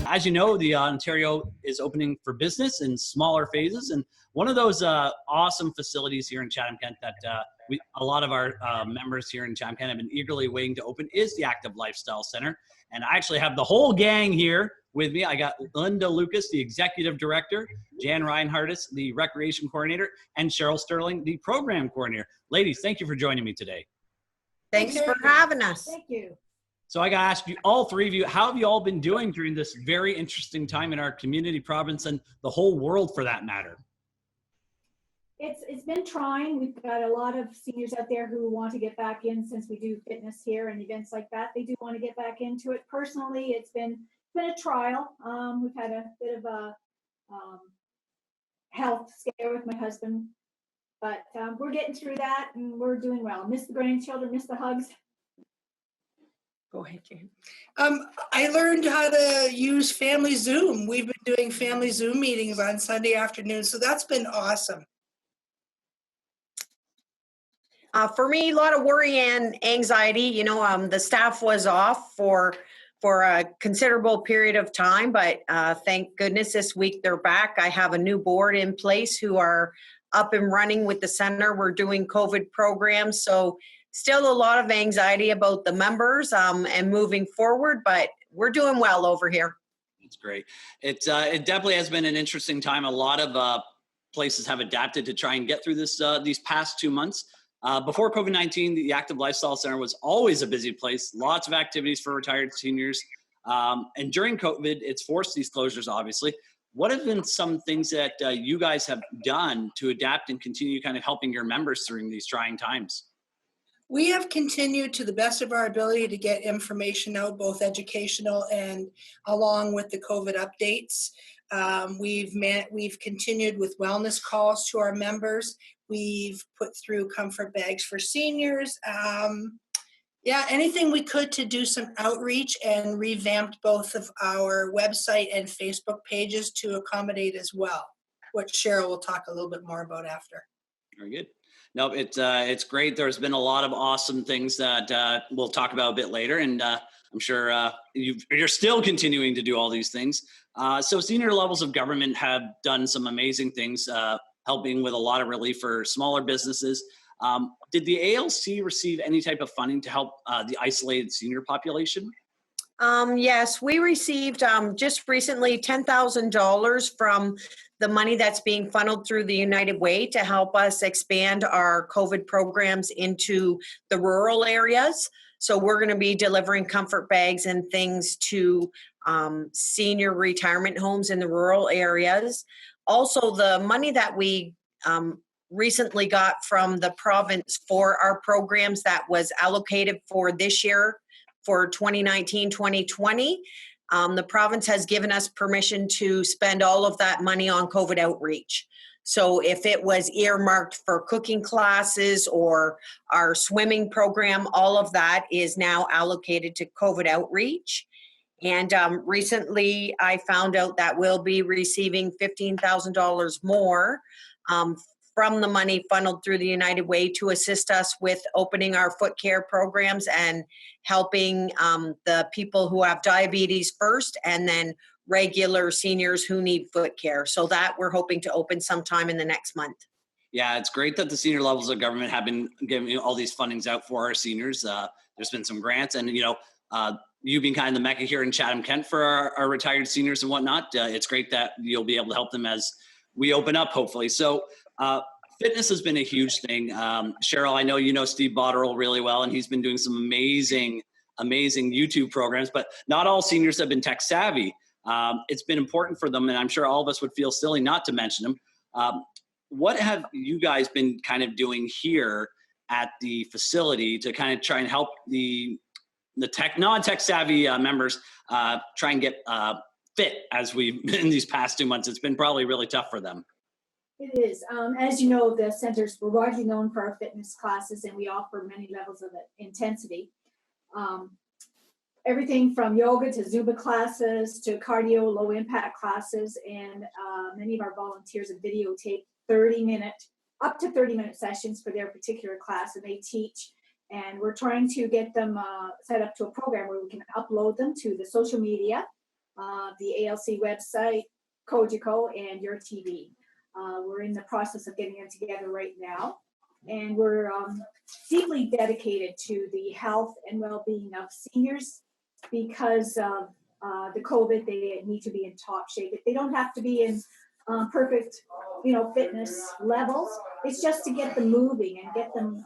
as you know, the Ontario is opening for business in smaller phases. And one of those awesome facilities here in Chatham-Kent that a lot of our members here in Chatham-Kent have been eagerly waiting to open is the Active Lifestyle Center. And I actually have the whole gang here with me. I got Linda Lucas, the Executive Director, Jan Reinhardus, the Recreation Coordinator, and Cheryl Sterling, the Program Coordinator. Ladies, thank you for joining me today. Thanks for having us. Thank you. So I got to ask you, all three of you, how have you all been doing during this very interesting time in our community, province, and the whole world for that matter? It's been trying. We've got a lot of seniors out there who want to get back in, since we do fitness here and events like that. They do want to get back into it. Personally, it's been a trial. We've had a bit of a health scare with my husband, but we're getting through that and we're doing well. Miss the grandchildren, miss the hugs. Go ahead, Jane. I learned how to use Family Zoom. We've been doing Family Zoom meetings on Sunday afternoons, so that's been awesome. For me, a lot of worry and anxiety. You know, the staff was off for a considerable period of time, but thank goodness this week they're back. I have a new board in place who are up and running with the center. We're doing COVID programs, so still a lot of anxiety about the members and moving forward, but we're doing well over here. That's great. It definitely has been an interesting time. A lot of places have adapted to try and get through this these past 2 months. Before COVID-19, the Active Lifestyle Center was always a busy place, lots of activities for retired seniors. And during COVID, it's forced these closures, obviously. What have been some things that you guys have done to adapt and continue kind of helping your members during these trying times? We have continued to the best of our ability to get information out, both educational and along with the COVID updates. We've continued with wellness calls to our members. We've put through comfort bags for seniors. Anything we could to do some outreach, and revamped both of our website and Facebook pages to accommodate as well, which Cheryl will talk a little bit more about after. Very good. No, it's great. There's been a lot of awesome things that we'll talk about a bit later, and I'm sure you're still continuing to do all these things. So senior levels of government have done some amazing things, helping with a lot of relief for smaller businesses. Did the ALC receive any type of funding to help the isolated senior population? Yes, we received just recently $10,000 from the money that's being funneled through the United Way to help us expand our COVID programs into the rural areas. So we're going to be delivering comfort bags and things to senior retirement homes in the rural areas. Also, the money that we recently got from the province for our programs that was allocated for this year, for 2019-2020, the province has given us permission to spend all of that money on COVID outreach. So if it was earmarked for cooking classes or our swimming program, all of that is now allocated to COVID outreach. And recently I found out that we'll be receiving $15,000 more from the money funneled through the United Way to assist us with opening our foot care programs and helping the people who have diabetes first, and then regular seniors who need foot care. So that we're hoping to open sometime in the next month. Yeah, it's great that the senior levels of government have been giving all these fundings out for our seniors. There's been some grants, and you being kind of the mecca here in Chatham-Kent for our retired seniors and whatnot, it's great that you'll be able to help them as we open up, hopefully. So fitness has been a huge thing. Cheryl, I know you know Steve Botterill really well, and he's been doing some amazing YouTube programs, but not all seniors have been tech savvy. It's been important for them, and I'm sure all of us would feel silly not to mention them. What have you guys been kind of doing here at the facility to kind of try and help the non-tech savvy members try and get fit as we've been in these past 2 months? It's been probably really tough for them. It is. As you know, the centers, we're widely known for our fitness classes, and we offer many levels of intensity. Everything from yoga to Zumba classes to cardio, low impact classes, and many of our volunteers have videotaped up to 30 minute sessions for their particular class, and they teach. And we're trying to get them set up to a program where we can upload them to the social media the ALC website, Cogeco, and your TV. We're in the process of getting them together right now, and we're deeply dedicated to the health and well-being of seniors because of the COVID. They need to be in top shape. They don't have to be in perfect, fitness levels. It's just to get them moving and get them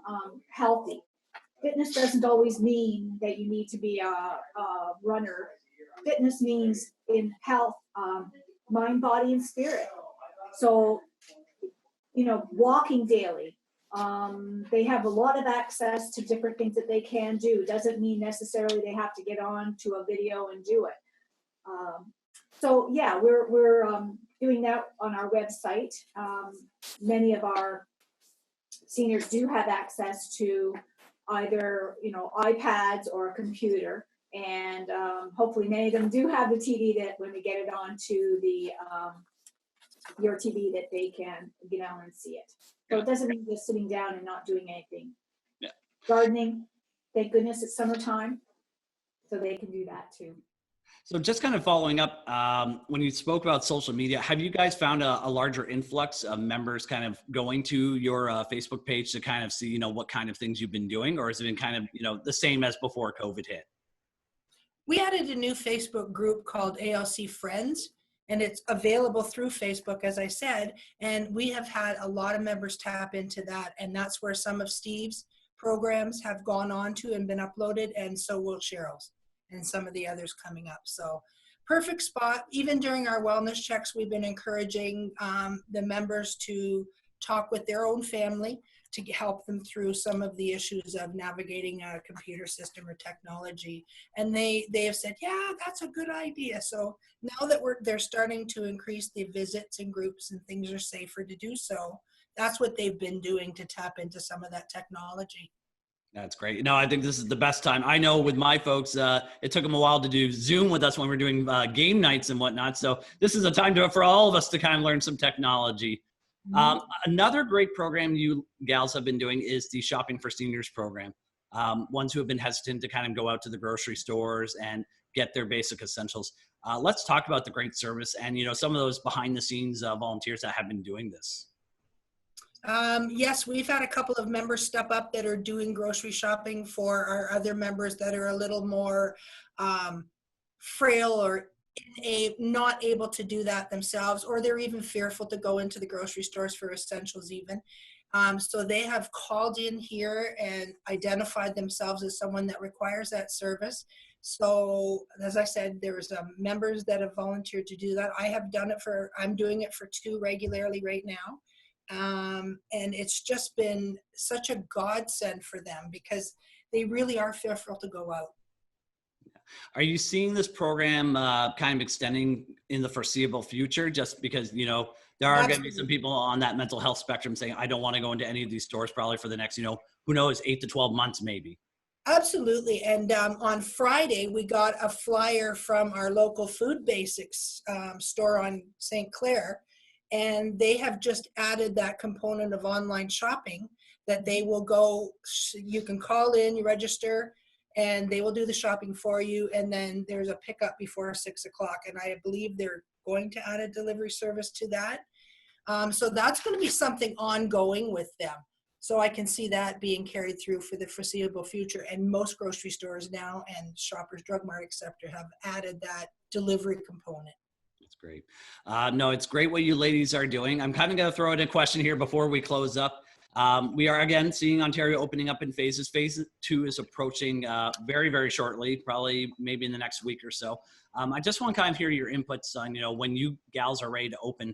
healthy. Fitness doesn't always mean that you need to be a runner. Fitness means in health, mind, body, and spirit. So, walking daily. They have a lot of access to different things that they can do. Doesn't mean necessarily they have to get on to a video and do it. So yeah, we're doing that on our website. Many of our seniors do have access to either iPads or a computer, and hopefully many of them do have the TV that when we get it onto the your TV that they can get on and see it. So it doesn't mean just sitting down and not doing anything. Yeah. Gardening, thank goodness it's summertime, so they can do that too. So just kind of following up, when you spoke about social media, have you guys found a larger influx of members kind of going to your Facebook page to kind of see, what kind of things you've been doing, or has it been kind of, the same as before COVID hit? We added a new Facebook group called ALC Friends, and it's available through Facebook, as I said, and we have had a lot of members tap into that, and that's where some of Steve's programs have gone on to and been uploaded, and so will Cheryl's and some of the others coming up. So perfect spot. Even during our wellness checks, we've been encouraging the members to talk with their own family to help them through some of the issues of navigating a computer system or technology. And they have said, yeah, that's a good idea. So now that they're starting to increase the visits and groups and things are safer to do so, that's what they've been doing to tap into some of that technology. That's great. No, I think this is the best time. I know with my folks, it took them a while to do Zoom with us when we were doing game nights and whatnot. So this is a time for all of us to kind of learn some technology. Another great program you gals have been doing is the Shopping for Seniors program. Ones who have been hesitant to kind of go out to the grocery stores and get their basic essentials. Let's talk about the great service and, some of those behind the scenes volunteers that have been doing this. Yes, we've had a couple of members step up that are doing grocery shopping for our other members that are a little more frail or not able to do that themselves, or they're even fearful to go into the grocery stores for essentials even. So they have called in here and identified themselves as someone that requires that service. So as I said, there's members that have volunteered to do that. I'm doing it for 2 regularly right now. And it's just been such a godsend for them because they really are fearful to go out. Are you seeing this program kind of extending in the foreseeable future? Just because, there are going to be some people on that mental health spectrum saying, I don't want to go into any of these stores probably for the next, who knows, 8 to 12 months maybe. Absolutely. And on Friday, we got a flyer from our local Food Basics store on St. Clair. And they have just added that component of online shopping that they will go, you can call in, you register, and they will do the shopping for you. And then there's a pickup before 6 o'clock. And I believe they're going to add a delivery service to that. So that's going to be something ongoing with them. So I can see that being carried through for the foreseeable future. And most grocery stores now and Shoppers Drug Mart, et cetera, have added that delivery component. That's great. No, it's great what you ladies are doing. I'm kind of going to throw in a question here before we close up. We are again seeing Ontario opening up in phases. Phase 2 is approaching very, very shortly, probably maybe in the next week or so. I just want to kind of hear your inputs on, when you gals are ready to open,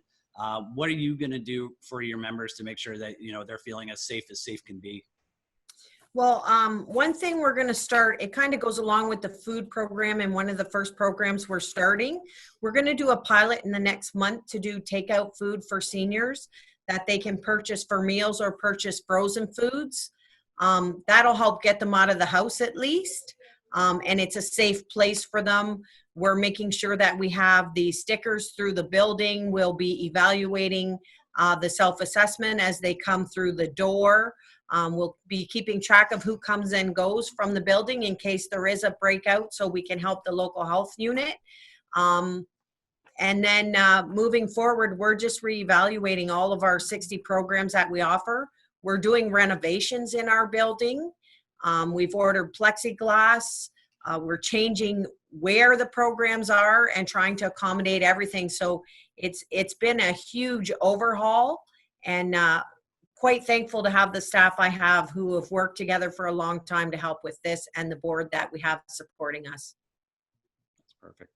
what are you going to do for your members to make sure that, they're feeling as safe can be? Well, one thing we're going to start, it kind of goes along with the food program and one of the first programs we're starting. We're going to do a pilot in the next month to do takeout food for seniors that they can purchase for meals or purchase frozen foods. That'll help get them out of the house at least. And it's a safe place for them. We're making sure that we have the stickers through the building. We'll be evaluating the self-assessment as they come through the door. We'll be keeping track of who comes and goes from the building in case there is a breakout so we can help the local health unit. And then moving forward, we're just reevaluating all of our 60 programs that we offer. We're doing renovations in our building. We've ordered plexiglass. We're changing where the programs are and trying to accommodate everything. So it's been a huge overhaul, and quite thankful to have the staff I have who have worked together for a long time to help with this, and the board that we have supporting us. That's perfect.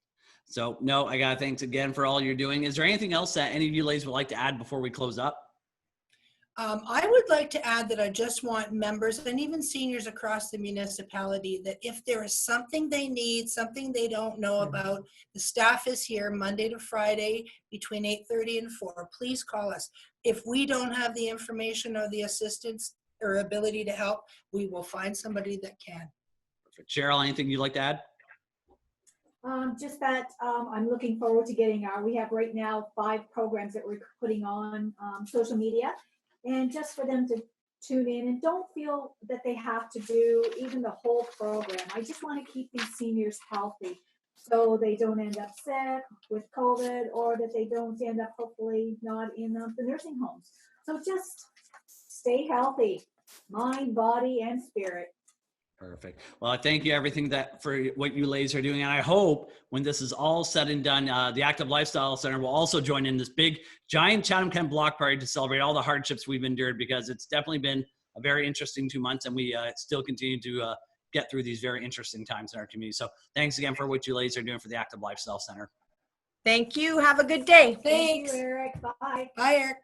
So no, I got thanks again for all you're doing. Is there anything else that any of you ladies would like to add before we close up? I would like to add that I just want members and even seniors across the municipality that if there is something they need, something they don't know about, the staff is here Monday to Friday between 8:30 and 4. Please call us. If we don't have the information or the assistance or ability to help, we will find somebody that can. Perfect. Cheryl, anything you'd like to add? Just that I'm looking forward to getting we have right now 5 programs that we're putting on social media, and just for them to tune in and don't feel that they have to do even the whole program. I just want to keep these seniors healthy so they don't end up sick with COVID, or that they don't end up hopefully not in the nursing homes. So just stay healthy, mind, body, and spirit. Perfect. Well, I thank you everything for what you ladies are doing. And I hope when this is all said and done, the Active Lifestyle Center will also join in this big, giant Chatham-Kent block party to celebrate all the hardships we've endured, because it's definitely been a very interesting 2 months, and we still continue to get through these very interesting times in our community. So thanks again for what you ladies are doing for the Active Lifestyle Center. Thank you. Have a good day. Thanks. Thank you, Eric. Bye. Bye, Eric.